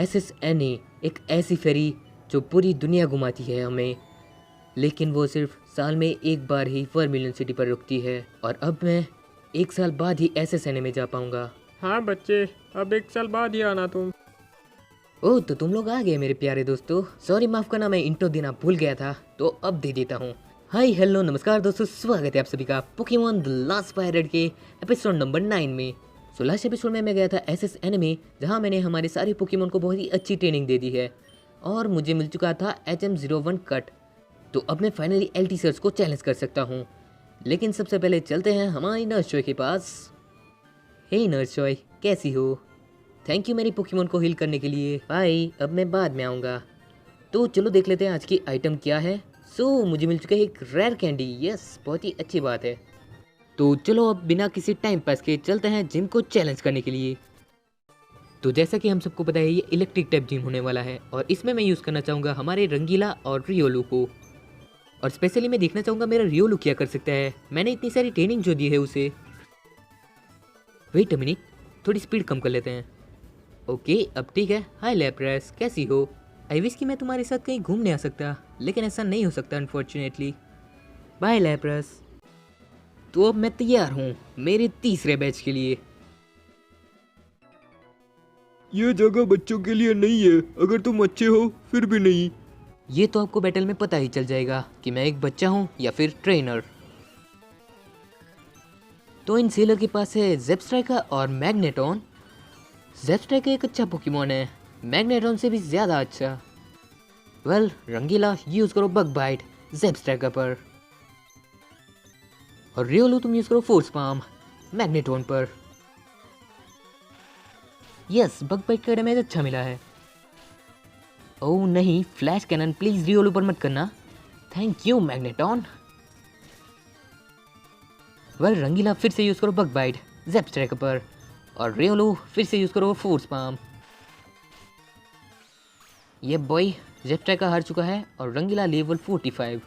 SSNA एक ऐसी फेरी जो पूरी दुनिया घुमाती है हमें, लेकिन वो सिर्फ साल में एक बार ही वर्मिलियन सिटी पर रुकती है और अब मैं 1 साल बाद ही SSNA में जा पाऊंगा। हाँ बच्चे, अब 1 साल बाद ही आना तुम। ओह, तो तुम लोग आ गए मेरे प्यारे दोस्तों। सॉरी, माफ करना, मैं इंट्रो देना भूल गया था, तो अब दे देता हूँ। हाय हेलो नमस्कार दोस्तों, स्वागत है आप सभी का Pokemon the last fire red के एपिसोड नंबर 9 में। सो लास्ट एपिसोड में मैं गया था SSN में, जहाँ मैंने हमारे सारे पोकेमॉन को बहुत ही अच्छी ट्रेनिंग दे दी है और मुझे मिल चुका था HM01 कट। तो अब मैं फाइनली LT सर्च को चैलेंज कर सकता हूँ। लेकिन सबसे पहले चलते हैं हमारी नर्स चॉय के पास। हे नर्स चॉय, कैसी हो? थैंक यू मेरी पोकेमॉन को हील करने के लिए। बाय, अब मैं बाद में आऊँगा। तो चलो देख लेते हैं आज की आइटम क्या है। मुझे मिल चुका है एक रेयर कैंडी। यस, बहुत ही अच्छी बात है। तो चलो अब बिना किसी टाइम पास के चलते हैं जिम को चैलेंज करने के लिए। तो जैसा कि हम सबको पता है, ये इलेक्ट्रिक टाइप जिम होने वाला है और इसमें मैं यूज़ करना चाहूँगा हमारे रंगीला और रियोलू को। और स्पेशली मैं देखना चाहूँगा मेरा रियोलू क्या कर सकता है। मैंने इतनी सारी ट्रेनिंग जो दी है उसे। वेट अ मिनट, थोड़ी स्पीड कम कर लेते हैं। ओके, अब ठीक है। हाय लैप्रेस, कैसी हो? आई विश कि मैं तुम्हारे साथ कहीं घूमने आ सकता, लेकिन ऐसा नहीं हो सकता अनफॉर्चुनेटली। बाय लैप्रेस। तो अब मैं तैयार हूँ मेरे तीसरे बैच के लिए। ये जगह बच्चों के लिए नहीं है, अगर तुम अच्छे हो फिर भी नहीं। ये तो आपको बैटल में पता ही चल जाएगा कि मैं एक बच्चा हूँ या फिर ट्रेनर। तो इन सेलर के पास है ज़ेप्स्ट्राइका और मैग्नेटॉन। ज़ेप्स्ट्राइका एक अच्छा पोकेमॉन है, मैग्नेटॉन से भी ज़्यादा अच्छा। वेल रंगीला, यूज़ करो बग बाइट ज़ेप्स्ट्राइका पर, और रियोलू तुम यूज़ करो फोर्स पाम मैग्नेटॉन पर। यस, बग बाइट का डैमेज अच्छा मिला है। ओह नहीं, फ्लैश कैनन प्लीज रियोलू पर मत करना। Thank you magneton. वेल रंगीला, फिर से यूज़ करो बग बाइट ज़ेप्स्ट्राइका पर, और रियोलू फिर से यूज़ करो फोर्स पाम। ये बॉय ज़ेप्स्ट्राइका हार चुका है और रंगीला लेवल 45।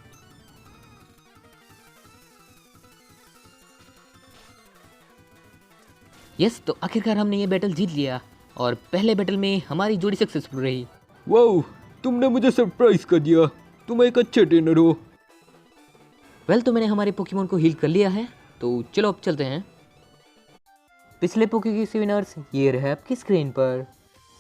यस, तो आखिरकार हमने ये बैटल जीत लिया और पहले बैटल में हमारी जोड़ी सक्सेसफुल रही। वाओ, तुमने मुझे सरप्राइज कर दिया, तुम एक अच्छे ट्रेनर हो। वेल तो मैंने हमारे पोकेमॉन को हील कर लिया है, तो चलो अब चलते हैं। पिछले पोके के विनर्स ये रहे आपकी स्क्रीन पर।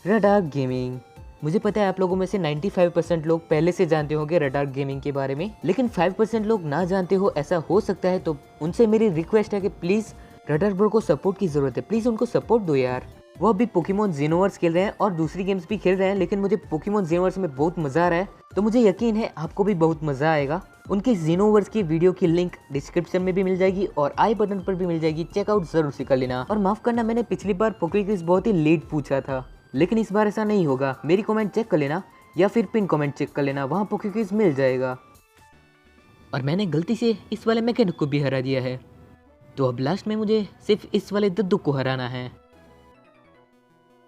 Radar gaming. मुझे पता है आप लोगों में से 95% लोग पहले से जानते होंगे रडार गेमिंग के बारे में, लेकिन 5% लोग ना जानते हो, ऐसा हो सकता है। तो उनसे मेरी रिक्वेस्ट है कि प्लीज़ रडार ब्रो को सपोर्ट की ज़रूरत है, प्लीज़ उनको सपोर्ट दो यार। वो अभी पोकेमॉन जेनोवर्स खेल रहे हैं और दूसरी गेम्स भी खेल रहे हैं, लेकिन मुझे पोकेमॉन जेनोवर्स में बहुत मज़ा आ रहा है, तो मुझे यकीन है आपको भी बहुत मज़ा आएगा। उनके जेनोवर्स की वीडियो की लिंक डिस्क्रिप्शन में भी मिल जाएगी और आई बटन पर भी मिल जाएगी, चेकआउट जरूर से कर लेना। और माफ़ करना, मैंने पिछली बार पोके क्विज बहुत ही लेट पूछा था, लेकिन इस बार ऐसा नहीं होगा। मेरी कमेंट चेक कर लेना या फिर पिन कमेंट चेक कर लेना, वहाँ पोके क्विज मिल जाएगा। और मैंने गलती से इस वाले मैकेनिक को भी हरा दिया है, तो अब लास्ट में मुझे सिर्फ इस वाले दद्दू को हराना है।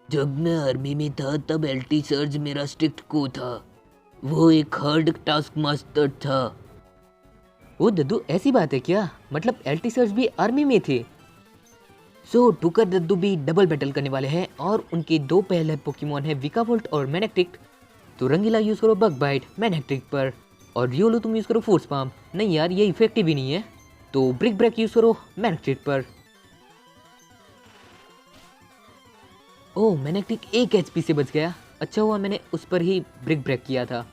जब मैं आर्मी में था तब LT सर्ज मेरा स्ट्रिक्ट को था, वो एक हार्ड टास्क मास्टर था। वो दद्दू, ऐसी बात है क्या? मतलब LT सर्ज भी आर्मी में थे? टुकर दद्दू भी डबल बैटल करने वाले हैं और उनके दो पहले पोकेमॉन है विकावोल्ट और मैनेक्ट्रिक। तो रंगीला यूज करो बग बाइट मैनेक्ट्रिक पर, और रियोलू तुम यूज करो फोर्स पाम। नहीं यार, ये इफेक्टिव ही नहीं है, तो ब्रिक ब्रेक यूज करो मैनेक्ट्रिक पर। ओह, मैनेक्ट्रिक 1 HP से बच गया, अच्छा हुआ मैंने उस पर ही ब्रिक ब्रेक किया था।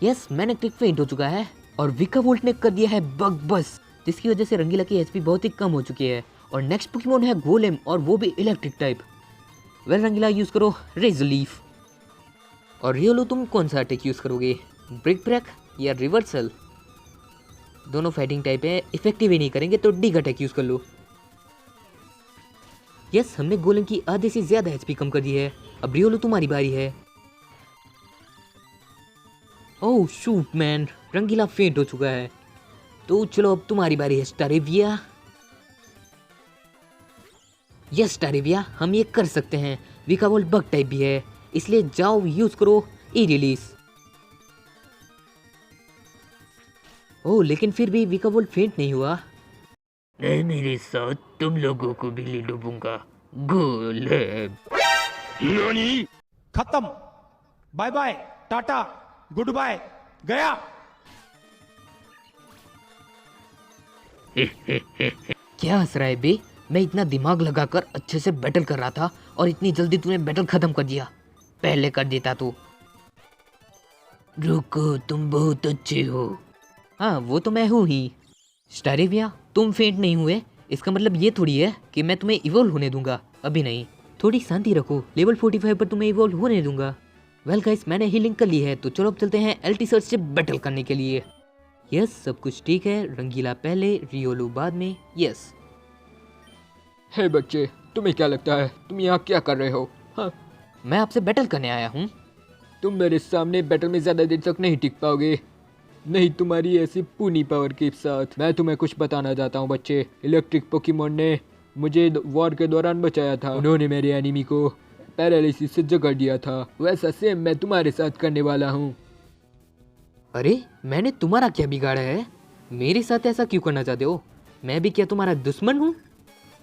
यस, मैनेक्ट्रिक फेंट हो चुका है और विकावोल्ट ने कर दिया है बग बस, जिसकी वजह से रंगीला की HP बहुत ही कम हो चुकी है। और नेक्स्ट पोकेमॉन है गोलेम, और वो भी इलेक्ट्रिक टाइप। वेल रंगीला, यूज करो रेजर लीफ। और रियोलू तुम कौन सा अटैक यूज करोगे, ब्रिक ब्रेक या रिवर्सल? दोनों फाइटिंग टाइप है, इफेक्टिव ही नहीं करेंगे, तो डिग अटैक यूज कर लो। यस, हमने गोलेम की आधे से ज्यादा HP कम कर दी है। अब रियोलू तुम्हारी बारी है। ओह शूट मैन, रंगीला फेंट हो चुका है, तो चलो अब तुम्हारी बारी है स्टारेविया। यस स्टारेविया, हम ये कर सकते हैं। विकावोल्ट बग टाइप भी है, इसलिए जाओ यूज करो ई रिलीज। ओह, लेकिन फिर भी विकावोल्ट फेंट नहीं हुआ। मैं मेरे साथ तुम लोगों को भी ले डूबूंगा। गोलेब। खत्म। Bye bye, tata, goodbye, गया। क्या हंस रहा है बे? मैं इतना दिमाग लगाकर अच्छे से बैटल कर रहा था और इतनी जल्दी तूने बैटल खत्म कर दिया। पहले कर देता तू। रुको, तुम बहुत अच्छे हो। हाँ, वो तो मैं हूँ ही। स्टारेविया, तुम फेंट नहीं हुए, इसका मतलब ये थोड़ी है कि मैं तुम्हें इवॉल्व होने दूंगा। अभी नहीं, थोड़ी शांति रखो। लेवल 45 पर तुम्हें इवॉल्व होने दूंगा। वेल गाइस, मैंने हीलिंग कर ली है, तो चलो अब चलते हैं एल्टी सर्च से बैटल करने के लिए। यस, सब कुछ ठीक है। रंगीला पहले, रियोलू बाद में। यस। हे बच्चे, तुम्हें क्या लगता है तुम यहाँ क्या कर रहे हो? हाँ, मैं आपसे बैटल करने आया हूँ। तुम मेरे सामने बैटल में ज़्यादा देर तक नहीं टिक पाओगे, नहीं तुम्हारी ऐसी पूनी पावर के साथ। मैं तुम्हें कुछ बताना चाहता हूँ बच्चे। इलेक्ट्रिक पोकेमोन ने मुझे वॉर के दौरान बचाया था। उन्होंने मेरे एनिमी को पैरालिसिस से जकड़ दिया था। वैसा सेम मैं तुम्हारे साथ करने वाला हूँ। अरे, मैंने तुम्हारा क्या बिगाड़ा है? मेरे साथ ऐसा क्यों करना चाहते हो? मैं भी क्या तुम्हारा दुश्मन हूँ?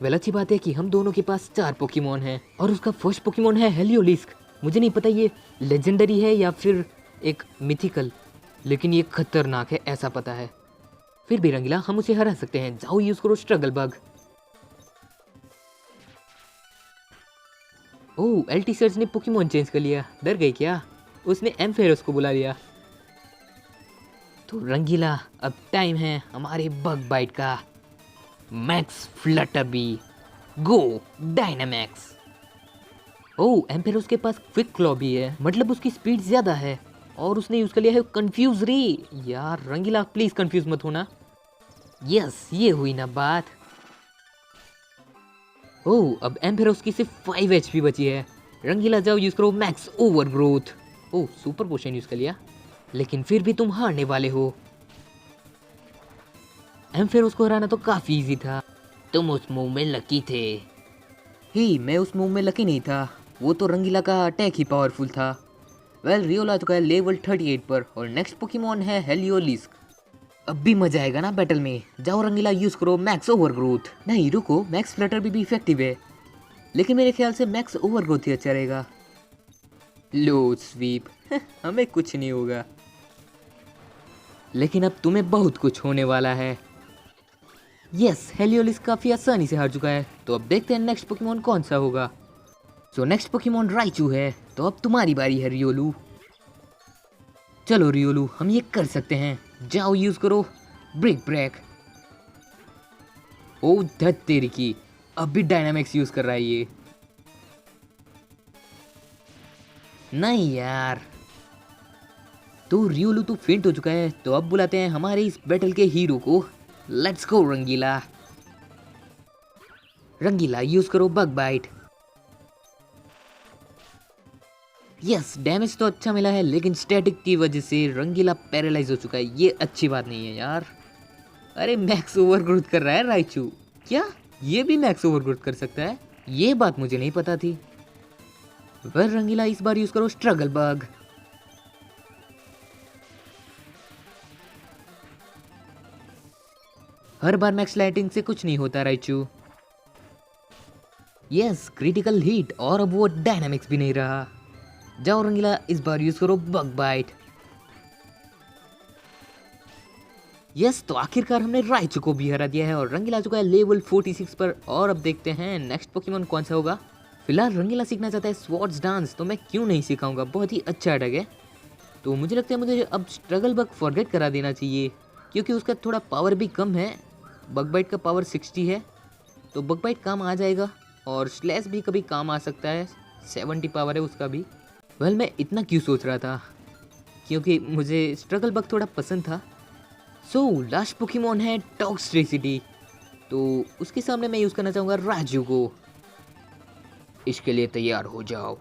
वेल, अच्छी बात है कि हम दोनों के पास 4 पोकेमोन हैं और उसका फर्स्ट पोकेमोन है हेलियोलिस्क। मुझे नहीं पता ये लेजेंडरी है या फिर एक मिथिकल, लेकिन ये खतरनाक है ऐसा पता है। फिर भी रंगीला, हम उसे हरा सकते हैं। जाओ, यूज करो स्ट्रगल बग। ओह, एल्टी सर्च ने पोकेमोन चेंज कर लिया। डर गई क्या? उसने एम्फेरस को बुला लिया। तो रंगीला, अब टाइम है हमारे बग बाइट का। मैक्स फ्लटरबी, गो डायनामैक्स। ओह, एम्पेरस के पास क्विक क्लॉ भी है, मतलब उसकी स्पीड ज्यादा है। और उसने यूज कर लिया है कंफ्यूज रे। यार रंगीला, प्लीज कंफ्यूज मत होना। यस, ये हुई ना बात। ओह, अब एम्पेरस की सिर्फ 5 HP बची है। रंगीला, जाओ यूज करो मैक्स ओवरग्रोथ। ओह, सुपर पोशन यूज कर लिया, लेकिन फिर भी तुम हारने वाले हो। एम्फेरस को हराना तो काफी इजी था। तुम उस मूव में लकी थे। ही, मैं उस मूव में लकी नहीं था। वो तो रंगीला का अटैक ही पावरफुल था। वेल, रियोल आ चुका है लेवल 38 पर और नेक्स्ट पोकेमोन है हेलियोलिस्क। अब भी मजा आएगा ना बैटल में। जाओ रंगीला, यूज करो मैक्स ओवरग्रोथ। नहीं रुको, मैक्स फ्लटर भी इफेक्टिव है, लेकिन मेरे ख्याल से मैक्स ओवरग्रोथ ही अच्छा रहेगा। लो स्वीप। हमें कुछ नहीं होगा, लेकिन अब तुम्हें बहुत कुछ होने वाला है। यस, हेलियोलिस्क काफी आसानी से हार चुका है। तो अब देखते हैं नेक्स्ट पोकेमोन कौन सा होगा। सो नेक्स्ट पोकेमोन राइचू है। तो अब तुम्हारी बारी है रियोलू। चलो रियोलू, हम ये कर सकते हैं। जाओ, यूज करो ब्रेक ब्रेक। ओ धत तेरी की, अब भी डायनामिक्स यूज कर रहा है ये। नहीं यार, तो रियोलू तो फेंट हो चुका है। तो अब बुलाते हैं हमारे इस बैटल के हीरो को। Let's go Rangeela. Rangeela, use करो बग बाइट। यस, डैमेज तो अच्छा मिला है, लेकिन स्टैटिक की वजह से रंगीला पैरालाइज हो चुका है। ये अच्छी बात नहीं है यार। अरे, मैक्स ओवरग्रोथ कर रहा है राइचू। क्या ये भी मैक्स ओवरग्रोथ कर सकता है? ये बात मुझे नहीं पता थी। वेल रंगीला, इस बार यूज करो स्ट्रगल बग। हर बार मैक्स लाइटिंग से कुछ नहीं होता राइचू। यस, क्रिटिकल हिट, और अब वो डायनामिक्स भी नहीं रहा। जाओ रंगीला, इस बार यूज करो बग बाइट। यस, तो आखिरकार हमने राइचू को भी हरा दिया है और रंगीला आ चुका है लेवल 46 पर। और अब देखते हैं नेक्स्ट पोकेमोन कौन सा होगा। फिलहाल रंगीला सीखना चाहता है स्वॉर्ड्स डांस, तो मैं क्यों नहीं सिखाऊंगा, बहुत ही अच्छा अटैक है। तो मुझे लगता है मुझे अब स्ट्रगल बग फॉरगेट करा देना चाहिए, क्योंकि उसका थोड़ा पावर भी कम है। बग बाइट का पावर 60 है, तो बग बाइट काम आ जाएगा। और स्लैश भी कभी काम आ सकता है, 70 पावर है उसका भी। वेल, मैं इतना क्यों सोच रहा था, क्योंकि मुझे स्ट्रगल बग थोड़ा पसंद था। सो लास्ट पोकेमोन है टॉक्सट्रिसिटी, तो उसके सामने मैं यूज़ करना चाहूँगा राजू को। इसके लिए तैयार हो जाओ।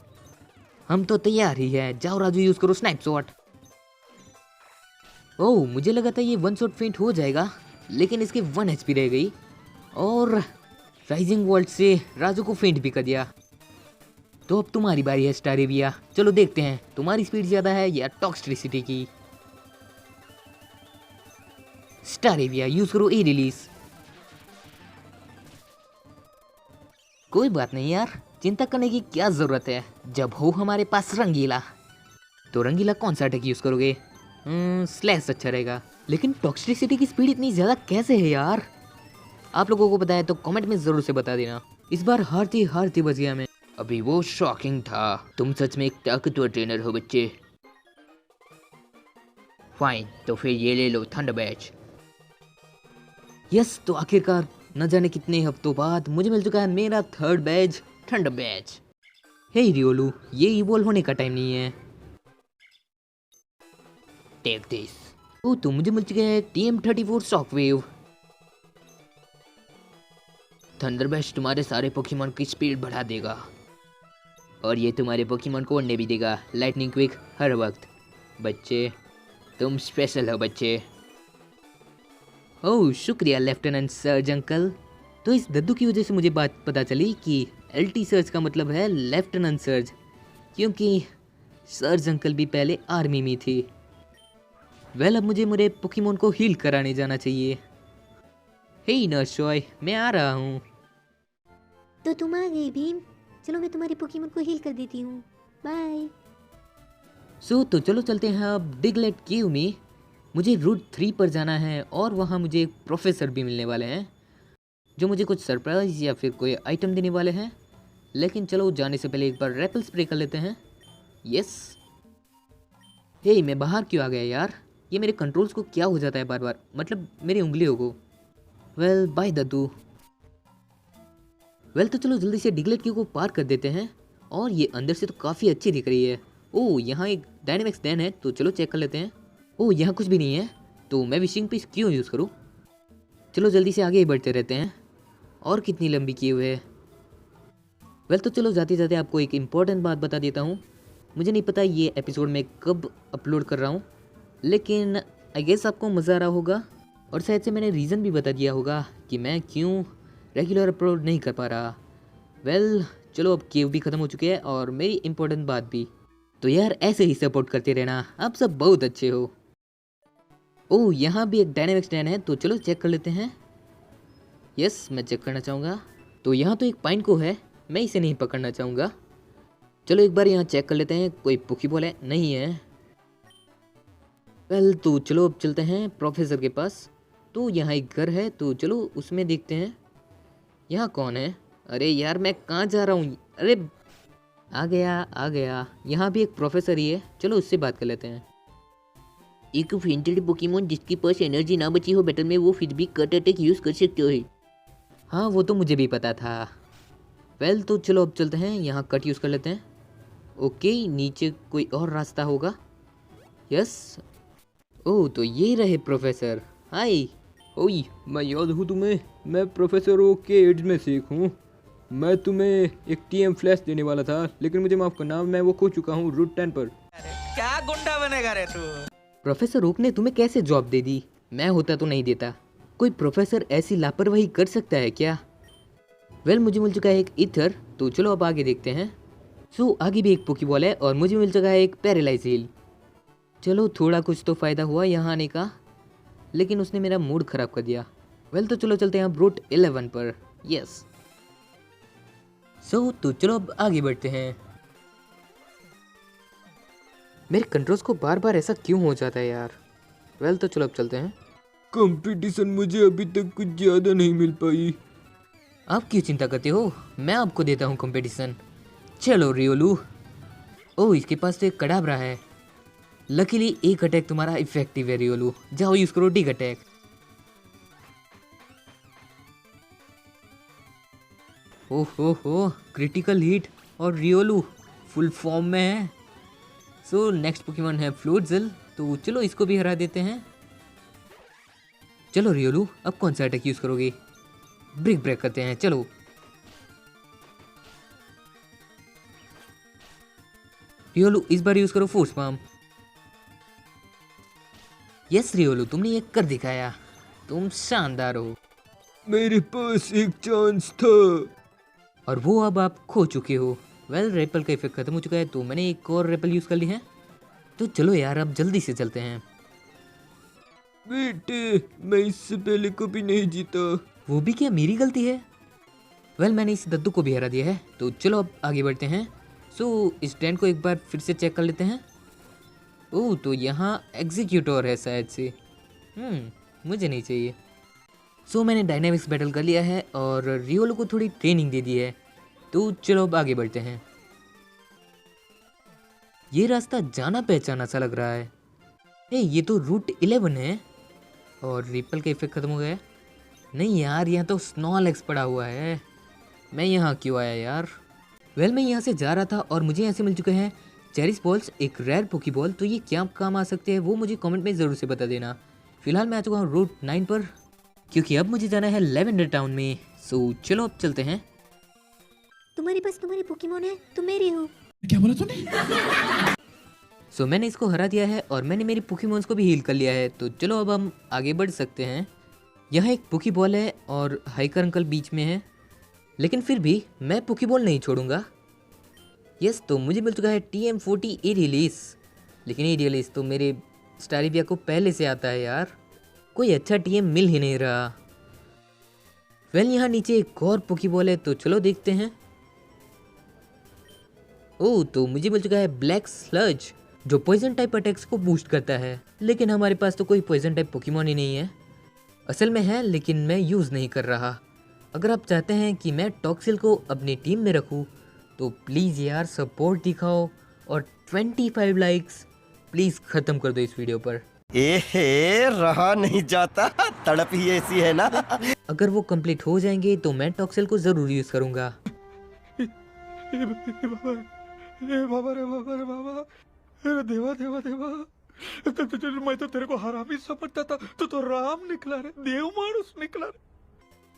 हम तो तैयार ही है। जाओ राजू, यूज़ करो स्नाइप शॉट। ओह, मुझे लगा था ये 1 शॉट फेंट हो जाएगा, लेकिन इसकी 1 HP रह गई और राइजिंग वॉल्ट से राजू को फेंट भी कर दिया। तो अब तुम्हारी बारी है स्टारेविया। चलो देखते हैं तुम्हारी स्पीड ज्यादा है या टॉक्सट्रिसिटी की। स्टारेविया, यूज करो ए रिलीज। कोई बात नहीं यार, चिंता करने की क्या जरूरत है जब हो हमारे पास रंगीला। तो रंगीला कौन सा अटैक यूज करोगे? स्लैश अच्छा रहेगा। लेकिन टॉक्सिसिटी की स्पीड इतनी ज्यादा कैसे है यार? आप लोगों को पता है तो कमेंट में जरूर से बता देना। इस बार हारती हारती बच गया मैं। अभी वो शॉकिंग था। तुम सच में एक ताकतवर ट्रेनर हो बच्चे। फाइन, तो फिर ये ले लो थंडर बैच। यस, तो आखिरकार न जाने कितने हफ्तों बाद मुझे मिल चुका है मेरा थर्ड बैच, थंडर बैच। हे रियोलू, ये इवॉल्व होने का टाइम नहीं है। Take this. ओ, तो मुझे मिल चुका है TM34 शॉकवेव। थंडर बैच तुम्हारे सारे पोकेमॉन की स्पीड बढ़ा देगा और ये तुम्हारे पोकेमॉन को उड़ने भी देगा लाइटनिंग क्विक हर वक्त। बच्चे, तुम स्पेशल हो बच्चे। ओह शुक्रिया लेफ्टिनेंट सर्ज अंकल। तो इस दद्दू की वजह से मुझे बात पता चली कि LT सर्ज का मतलब है लेफ्टिनेंट सर्ज, क्योंकि सर्ज अंकल भी पहले आर्मी में थी। वेल, अब मुझे मेरे पोकेमॉन को हील कराने जाना चाहिए। हे नर्सॉय, मैं आ रहा हूँ। तो तुम आ गए भीम, चलो मैं तुम्हारे पोकेमॉन को हील कर देती हूँ। बाय। तो चलो चलते हैं अब डिगलेट केव में। मुझे रूट 3 पर जाना है और वहाँ मुझे एक प्रोफेसर भी मिलने वाले हैं जो मुझे कुछ सरप्राइज या फिर कोई आइटम देने वाले हैं। लेकिन चलो जाने से पहले एक बार रेपल स्प्रे कर लेते हैं। यस। हे, मैं बाहर क्यों आ गया यार? ये मेरे कंट्रोल्स को क्या हो जाता है बार बार, मतलब मेरी उंगलियों को। वेल बाय दद्दू। वेल, तो चलो जल्दी से डिगलेट केव को पार कर देते हैं। और ये अंदर से तो काफ़ी अच्छी दिख रही है। ओह, यहाँ एक डायनेमिक्स डैन है, तो चलो चेक कर लेते हैं। ओह, यहाँ कुछ भी नहीं है, तो मैं विशिंग पीस क्यों यूज़ करूँ? चलो जल्दी से आगे ही बढ़ते रहते हैं। और कितनी लंबी केव है? वेल, तो चलो जाते जाते आपको एक इम्पॉर्टेंट बात बता देता हूँ। मुझे नहीं पता ये एपिसोड मैं कब अपलोड कर रहा हूँ, लेकिन आई गेस आपको मज़ा आ रहा होगा। और शायद से मैंने रीज़न भी बता दिया होगा कि मैं क्यों रेगुलर अपलोड नहीं कर पा रहा। वेल, चलो अब केव भी ख़त्म हो चुके हैं और मेरी इम्पोर्टेंट बात भी। तो यार ऐसे ही सपोर्ट करते रहना, आप सब बहुत अच्छे हो। ओह, यहाँ भी एक डायनेमिक स्टैंड है, तो चलो चेक कर लेते हैं। यस, मैं चेक करना चाहूँगा। तो यहाँ तो एक पाइन को है, मैं इसे नहीं पकड़ना चाहूँगा। चलो एक बार यहाँ चेक कर लेते हैं, कोई पोकेबॉल है? नहीं है। वेल, तो चलो अब चलते हैं प्रोफेसर के पास। तो यहाँ एक घर है, तो चलो उसमें देखते हैं। यहाँ कौन है? अरे यार, मैं कहाँ जा रहा हूँ? अरे आ गया। यहाँ भी एक प्रोफेसर ही है, चलो उससे बात कर लेते हैं। एक फेंटेड पोकेमॉन जिसके पास एनर्जी ना बची हो बैटल में, वो फिर भी कट अटैक यूज़ कर सकते हो। हाँ, वो तो मुझे भी पता था। वेल, तो चलो अब चलते हैं, यहाँ कट यूज़ कर लेते हैं। ओके, नीचे कोई और रास्ता होगा। यस। ओह, तो ये रहे प्रोफेसर। हाय। ओई, मैं याद हूँ तुम्हें, मैं प्रोफेसर ओक के एड्स में से एक हूँ। मैं तुम्हें एक TM फ्लैश देने वाला था, लेकिन मुझे माफ़ करना, मैं वो खो चुका हूँ रूट 10 पर। क्या गुंडा बनेगा रे तू? प्रोफेसर ओक ने तुम्हें कैसे जॉब दे दी? मैं होता तो नहीं देता। कोई प्रोफेसर ऐसी लापरवाही कर सकता है क्या? वेल, मुझे मिल चुका है एक ईथर, तो चलो अब आगे देखते हैं। आगे भी एक पोकेबॉल है और मुझे मिल चुका है एक पैरालाइज हील। चलो थोड़ा कुछ तो फ़ायदा हुआ यहाँ आने का, लेकिन उसने मेरा मूड ख़राब कर दिया। वेल, तो चलो चलते हैं अब रूट 11 पर। यस। तो चलो अब आगे बढ़ते हैं। मेरे कंट्रोल्स को बार बार ऐसा क्यों हो जाता है यार? वेल, तो चलो अब चलते हैं। कंपटीशन मुझे अभी तक कुछ ज़्यादा नहीं मिल पाई। आप क्यों चिंता करते हो? मैं आपको देता हूँ कंपटीशन। चलो रियोलू। ओह, इसके पास तो एक कडाब्रा है। लकीली एक अटैक तुम्हारा इफेक्टिव है रियोलू, जाओ यूज करो डिग अटैक। ओहो, क्रिटिकल हिट और रियोलू फुल फॉर्म में है। नेक्स्ट पोकेमॉन है फ्लोटजल, तो चलो इसको भी हरा देते हैं। चलो रियोलू, अब कौन सा अटैक यूज करोगे? ब्रिक ब्रेक करते हैं, चलो। रियोलू, इस बार यूज करो फोर्स पाम। यस रियोलू, तुमने ये कर दिखाया, तुम शानदार हो। मेरे पास एक चांस था और वो अब आप खो चुके हो। वेल, रेपल का इफेक्ट खत्म हो चुका है, तो मैंने एक और रेपल यूज कर ली है। तो चलो यार, अब जल्दी से चलते हैं। बेटे, मैं इससे पहले कभी नहीं जीता। वो भी क्या मेरी गलती है? वेल मैंने इस दद्दू को भी हरा दिया है, तो चलो अब आगे बढ़ते हैं। सो इस ट्रेंड को एक बार फिर से चेक कर लेते हैं। ओह, तो यहाँ एग्जीक्यूटर है शायद से। मुझे नहीं चाहिए। सो मैंने डायनामिक्स बैटल कर लिया है और रियोलो को थोड़ी ट्रेनिंग दे दी है, तो चलो अब आगे बढ़ते हैं। ये रास्ता जाना पहचाना सा लग रहा है। ये तो रूट 11 है और रिपल का इफेक्ट खत्म हो गया है। नहीं यार, यहाँ तो स्नॉलेक्स पड़ा हुआ है। मैं यहाँ क्यों आया यार? वेल मैं यहाँ से जा रहा था और मुझे यहाँ से मिल चुके हैं चेरिस बॉल्स, एक रेयर पोकीबॉल। तो ये क्या काम आ सकते हैं वो मुझे कमेंट में ज़रूर से बता देना। फिलहाल मैं आ चुका हूँ रूट 9 पर, क्योंकि अब मुझे जाना है लेवेंडर टाउन में। सो चलो अब चलते हैं। तुम्हारे पास तुम्हारी पोकेमोन है, तुम मेरी हो। क्या बोला तूने? सो मैंने इसको हरा दिया है और मैंने मेरी पोकेमोन्स को भी हील कर लिया है। तो चलो अब हम आगे बढ़ सकते हैं। यहाँ एक पोकीबॉल है और हाइकर अंकल बीच में है, लेकिन फिर भी मैं पोकीबॉल नहीं छोड़ूंगा। यस, तो मुझे मिल चुका है TM40 एरियलिस, लेकिन एरियलिस तो मेरे स्टारिविया को पहले से आता है यार। कोई अच्छा TM मिल ही नहीं रहा। वेल यहाँ नीचे एक और पोकीबॉल है, तो चलो देखते हैं। ओह, तो मुझे मिल चुका है ब्लैक स्लज, जो पॉइजन टाइप अटैक्स को बूस्ट करता है। लेकिन हमारे पास तो कोई पॉइजन टाइप पोकेमॉन ही नहीं है। असल में है, लेकिन मैं यूज़ नहीं कर रहा। अगर आप चाहते हैं कि मैं टॉक्सिल को अपनी टीम में रखूं, तो प्लीज़ यार सपोर्ट दिखाओ और 25 लाइक्स प्लीज़ ख़त्म कर दो इस वीडियो पर। रहा नहीं जाता, तड़प ही ऐसी है ना। अगर वो कंप्लीट हो जाएंगे तो मैं टॉक्सिल को ज़रूर यूज़ करूँगा। अरे देवा देवा देवा, मैं तो तेरे को हरामी समझता था, तो राम निकला रे, देव मानुस निकला रे।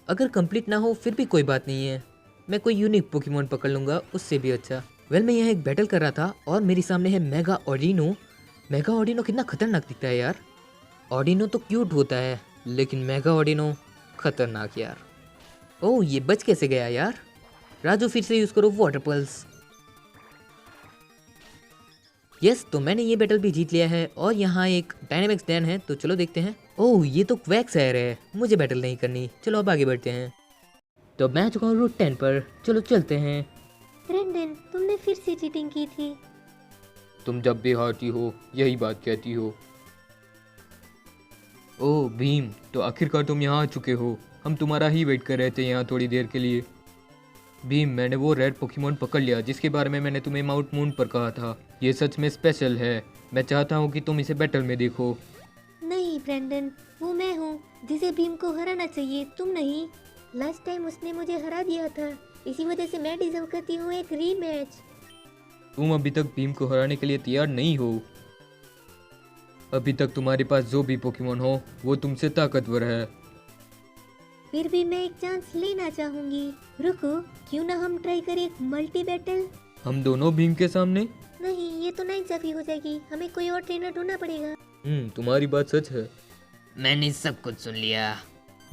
अगर कंप्लीट ना हो फिर भी कोई बात नहीं है, मैं कोई यूनिक पोकेमॉन पकड़ लूँगा, उससे भी अच्छा। वेल मैं यहाँ एक बैटल कर रहा था और मेरे सामने है मेगा ऑडिनो। मेगा ऑडिनो कितना खतरनाक दिखता है यार। ऑडिनो तो क्यूट होता है, लेकिन मेगा ऑडिनो खतरनाक यार। ओह, ये बच कैसे गया यार? राजू फिर से यूज़ करो वाटर पल्स। यस, तो मैंने ये बैटल भी जीत लिया है और यहाँ एक डायनामिक्स डैन है, तो चलो देखते हैं। ओह, ये तो क्वैक्सायर है, मुझे बैटल नहीं करनी। चलो अब आगे बढ़ते हैं। तो मैं आ चुका हूँ रूट 10 पर, चलो चलते हैं। ब्रेंडन, तुमने फिर से चीटिंग की थी। तुम जब भी हारती हो यही बात कहती हो। ओह भीम, तो आखिरकार तुम यहाँ आ चुके हो। हम तुम्हारा ही वेट कर रहे थे यहाँ थोड़ी देर के लिए। भीम, मैंने वो रेड पोकेमॉन पकड़ लिया जिसके बारे में मैंने तुम्हें माउंट मून पर कहा था। ये सच में स्पेशल है। मैं चाहता हूँ कि तुम इसे बैटल में देखो। नहीं ब्रेंडन, वो मैं हूँ जिसे भीम को हराना चाहिए, तुम नहीं। लास्ट टाइम उसने मुझे हरा दिया था, इसी वजह से मैं डिजर्व करती हूँ एक रीमैच। तुम अभी तक भीम को हराने के लिए तैयार नहीं हो। अभी तक तुम्हारे पास जो भी पोकेमॉन हो वो तुमसे ताकतवर है। फिर भी मैं एक चांस लेना चाहूंगी। रुको, क्यों ना हम ट्राई करें एक मल्टी बैटल? हम दोनों भीम के सामने? नहीं, ये तो नाइंसाफी हो जाएगी, हमें कोई और ट्रेनर ढूंढना पड़ेगा। तुम्हारी बात सच है। मैंने सब कुछ सुन लिया।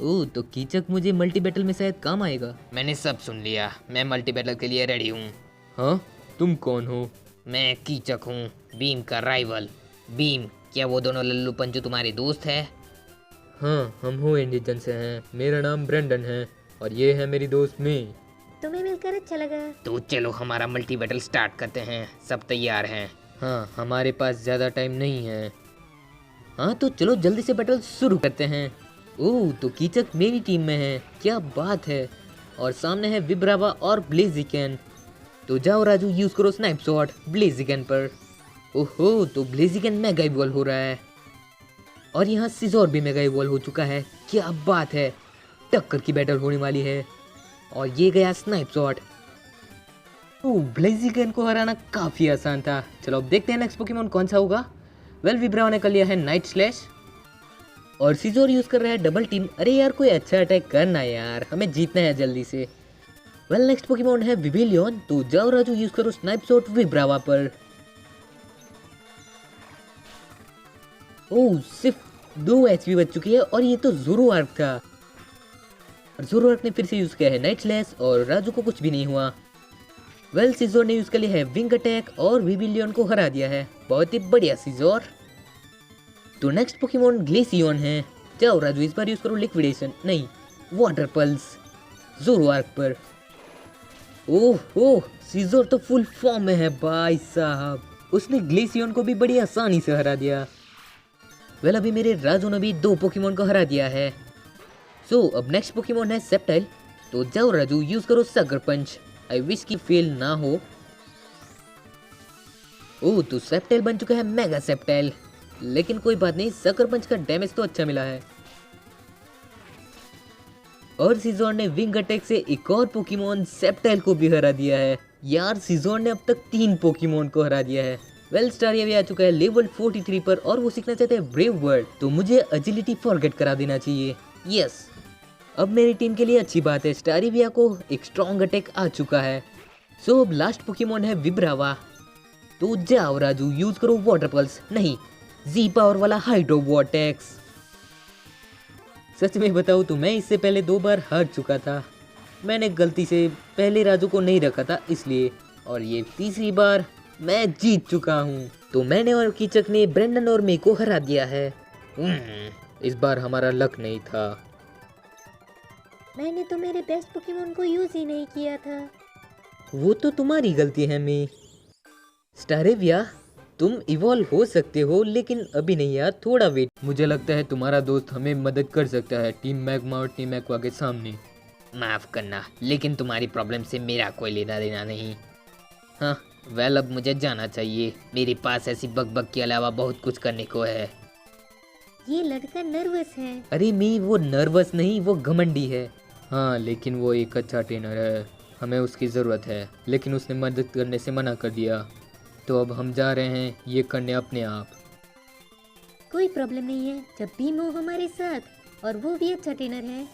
ओह, तो कीचक मुझे मल्टी बैटल में शायद काम आएगा। मैंने सब सुन लिया, मैं मल्टी बैटल के लिए रेडी हूँ। हाँ, तुम कौन हो? मैं कीचक हूँ, बीम का राइवल। बीम, क्या वो दोनों लल्लू पंचू तुम्हारे दोस्त है? हाँ, हम हो इंडिजन से हैं। मेरा नाम ब्रेंडन है और ये है मेरी दोस्त मी। तुम्हें मिलकर अच्छा लगा। तो चलो हमारा मल्टी बैटल स्टार्ट करते हैं, सब तैयार हैं? हाँ, हमारे पास ज़्यादा टाइम नहीं है। हाँ, तो चलो जल्दी से बैटल शुरू करते हैं। ओह, तो कीचक मेरी टीम में है, क्या बात है। और सामने है विब्रावा और ब्लेजिकन। तो जाओ राजू, यूज़ करो स्नाइप शॉट ब्लेजिकन पर। ओहो, तो ब्लेजिकन मेगा इवॉल्व हो रहा है और यहाँ सिजोर भी मेगा इवॉल्व हो चुका है, क्या बात है। टक्कर की बैटल होने वाली है और ये गया स्नाइप शॉट। ओह, ब्लेजिकन को हराना काफ़ी आसान था। चलो अब देखते हैं नेक्स्ट पोकेमॉन कौन सा होगा। वेल विब्रावा ने कर लिया है नाइट स्लैश और सिजोर यूज़ कर रहा है डबल टीम। अरे यार, कोई अच्छा अटैक करना यार, हमें जीतना है जल्दी से। वेल नेक्स्ट पोकेमॉन है विवेलियन। तो जाओ राजू, यूज़ करो स्नाइप शॉट विब्रावा पर। ओह, सिर्फ 2 HP बच चुकी है और ये तो ज़ोरोआर्क था। और ज़ोरोआर्क ने फिर से यूज़ किया है नाइट स्लैश और राजू को कुछ भी नहीं हुआ। वेल सिजोर ने यूज़ कर लिया है विंग अटैक और विवेलियन को हरा दिया है। बहुत ही बढ़िया सिजोर। तो नेक्स्ट पोकेमॉन ग्लेसियन है। जाओ राजू, इस बार यूज़ करो लिक्विडेशन, नहीं वाटर पल्स ज़ोरोआर्क पर। ओह ओह, सीजर तो फुल फॉर्म में है भाई साहब। उसने ग्लेसियन को भी बड़ी आसानी से हरा दिया। वेल अभी मेरे राजू ने भी 2 पोकेमोन को हरा दिया है। सो अब नेक्स्ट पोकेमोन है सेप्टाइल। तो जाओ राजू, यूज करो सकर पंच। आई विश की फेल ना हो। ओह, तो सेप्टाइल बन चुका है मेगा सेप्टाइल। लेकिन कोई बात नहीं, सकर पंच का डैमेज तो अच्छा मिला है। और सीजोर ने विंग अटैक से एक और पोकेमोन सेप्टाइल को भी हरा दिया है। यार सीजोर ने अब तक 3 पोकेमोन को हरा दिया है। वेल स्टारिया भी आ चुका है लेवल 43 पर और वो सीखना चाहते हैं ब्रेव वर्ड। तो मुझे एजिलिटी फॉरगेट करा देना चाहिए। यस, अब मेरी टीम के लिए अच्छी बात है, स्टारिविया को एक स्ट्रॉन्ग अटैक आ चुका है। सो अब लास्ट पोकेमोन है विब्रावा। तो जाओ राजू, यूज करो वाटर पल्स, नहीं जी पावर वाला हाइड्रो वॉर्टेक्स। सच में बताऊँ तो मैं इससे पहले 2 बार हार चुका था। मैंने गलती से पहले राजू को नहीं रखा था इसलिए, और ये तीसरी बार मैं जीत चुका हूँ। तो मैंने और कीचक ने ब्रेंडन और मे को हरा दिया है। इस बार हमारा लक नहीं था। मैंने तो मेरे बेस्ट पोकेमोन को यूज ही नहीं किया था। वो तो तुम्हारी गलती है मे। स्टारेविया, तुम इवॉल्व हो सकते हो लेकिन अभी नहीं यार, थोड़ा वेट। मुझे लगता है तुम्हारा दोस्त हमें मदद कर सकता है टीम मैग्मा और टीम एक्वा के सामने। माफ करना, लेकिन तुम्हारी प्रॉब्लम से मेरा कोई लेना देना नहीं। हाँ वेल, अब मुझे जाना चाहिए। मेरे पास ऐसी बकबक के अलावा बहुत कुछ करने को है। ये लड़का नर्वस है। अरे मी, वो नर्वस नहीं, वो घमंडी है। हाँ लेकिन वो एक अच्छा ट्रेनर है, हमें उसकी ज़रूरत है। लेकिन उसने मदद करने से मना कर दिया। तो अब हम जा रहे हैं ये करने अपने आप। कोई प्रॉब्लम नहीं है, जब भीम हो हमारे साथ, और वो भी अच्छा ट्रेनर है।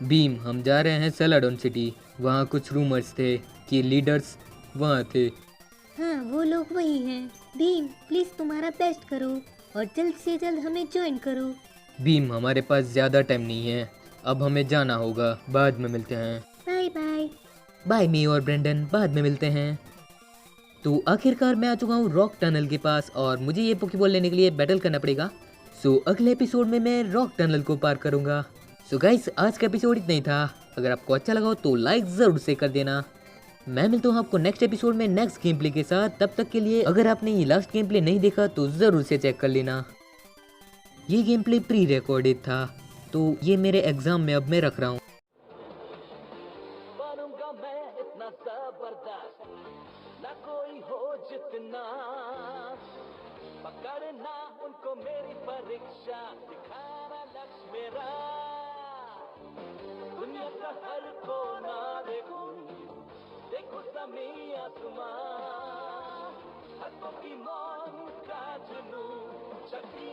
बीम, हम जा रहे हैं सेलाडोन सिटी। वहाँ कुछ रूमर्स थे कि लीडर्स वहाँ थे। हाँ वो लोग वही हैं। भीम प्लीज तुम्हारा बेस्ट करो और जल्द से जल्द हमें ज्वाइन करो। बीम, हमारे पास ज़्यादा टाइम नहीं है, अब हमें जाना होगा। बाद में मिलते हैं। Bye bye. बाय मी और ब्रेंडन, बाद में मिलते हैं। तो आखिरकार मैं आ चुका हूँ रॉक टनल के पास और मुझे ये पोकेबॉल लेने के लिए बैटल करना पड़ेगा। सो अगले एपिसोड में मैं रॉक टनल को पार करूँगा। सो गाइस, आज का एपिसोड इतना ही था। अगर आपको अच्छा लगा हो तो लाइक ज़रूर से कर देना। मैं मिलता हूँ आपको नेक्स्ट एपिसोड में नेक्स्ट गेम प्ले के साथ। तब तक के लिए अगर आपने ये लास्ट गेम प्ले नहीं देखा तो ज़रूर से चेक कर लेना। ये गेम प्ले प्री रिकॉर्डेड था, तो ये मेरे एग्जाम में अब मैं रख रहा हूँ। बनूंगा मैं इतना जबरदस्त, ना कोई हो जितना, पकड़ना उनको मेरी परीक्षा, दिखाना लक्ष्य मेरा, दुनिया का हर कोना देखूं, देखो ज़मीन आसमां, हर पोकेमॉन का जुनून, शक्ति